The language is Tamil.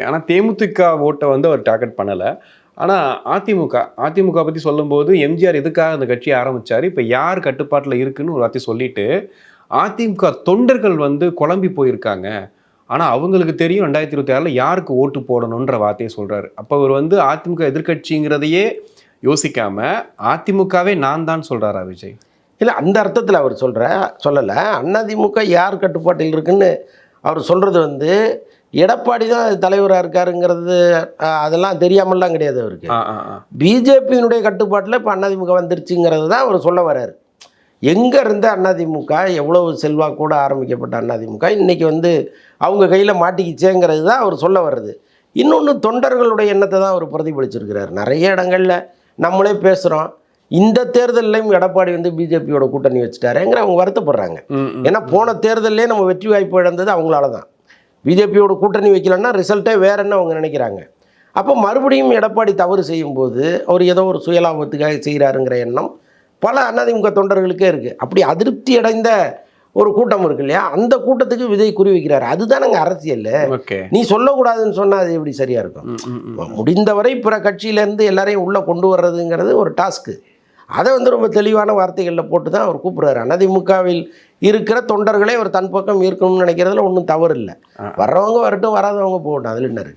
ஆனால் தேமுதிக ஓட்டை வந்து அவர் டார்கெட் பண்ணலை. ஆனால் அதிமுக பற்றி சொல்லும்போது எம்ஜிஆர் எதுக்காக அந்த கட்சியை ஆரம்பித்தார், இப்போ யார் கட்டுப்பாட்டில் இருக்குன்னு ஒரு வார்த்தை சொல்லிட்டு அதிமுக தொண்டர்கள் வந்து குழம்பி போயிருக்காங்க. ஆனால் அவங்களுக்கு தெரியும் 2026 யாருக்கு ஓட்டு போடணுன்ற வார்த்தையை சொல்கிறாரு. அப்போ அவர் வந்து அதிமுக எதிர்கட்சிங்கிறதையே யோசிக்காம அதிமுகவே நான் தான் சொல்கிறாரா விஜய்? இல்லை, அந்த அர்த்தத்தில் அவர் சொல்லலை. அதிமுக யார் கட்டுப்பாட்டில் இருக்குன்னு அவர் சொல்கிறது வந்து எடப்பாடி தான் தலைவராக இருக்காருங்கிறது அதெல்லாம் தெரியாமலாம் கிடையாது அவருக்கு. பிஜேபியினுடைய கட்டுப்பாட்டில் இப்போ அதிமுக வந்துருச்சுங்கிறது தான் அவர் சொல்ல வர்றாரு. எங்கே இருந்த அதிமுக எவ்வளவு செல்வாக்கூட ஆரம்பிக்கப்பட்ட அதிமுக இன்றைக்கி வந்து அவங்க கையில் மாட்டிக்கிச்சேங்கிறது தான் அவர் சொல்ல வர்றது. இன்னொன்று தொண்டர்களுடைய எண்ணத்தை தான் அவர் பிரதிபலிச்சிருக்கிறார். நிறைய இடங்களில் நம்மளே பேசுகிறோம், இந்த தேர்தலையும் எடப்பாடி வந்து பிஜேபியோட கூட்டணி வச்சுட்டாருங்கிற அவங்க வருத்தப்படுறாங்க. ஏன்னா போன தேர்தலே நம்ம வெற்றி வாய்ப்பு இழந்தது அவங்களால தான். பிஜேபியோட கூட்டணி வைக்கலன்னா ரிசல்ட்டே வேறன்னு அவங்க நினைக்கிறாங்க. அப்போ மறுபடியும் எடப்பாடி தவறு செய்யும்போது அவர் ஏதோ ஒரு சுயலாபத்துக்காக செய்கிறாருங்கிற எண்ணம் பல அதிமுக தொண்டர்களுக்கே இருக்குது. அப்படி அதிருப்தி அடைந்த ஒரு கூட்டம் இருக்கு இல்லையா, அந்த கூட்டத்துக்கு விஜய் குறி வைக்கிறாரு. அதுதானங்க அரசியல். நீ சொல்லக்கூடாதுன்னு சொன்னால் அது எப்படி சரியாக இருக்கும்? முடிந்தவரை பிற கட்சியிலேருந்து எல்லாரையும் உள்ளே கொண்டு வர்றதுங்கிறது ஒரு டாஸ்க்கு. அதை வந்து ரொம்ப தெளிவான வார்த்தைகளில் போட்டு தான் அவர் கூப்பிட்றாரு. அதிமுகவில் இருக்கிற தொண்டர்களே அவர் தன் பக்கம் இருக்கணும்னு நினைக்கிறதுல ஒன்றும் தவறு இல்லை. வர்றவங்க வரட்டும், வராதவங்க போகட்டும், அதில் என்ன இருக்குது?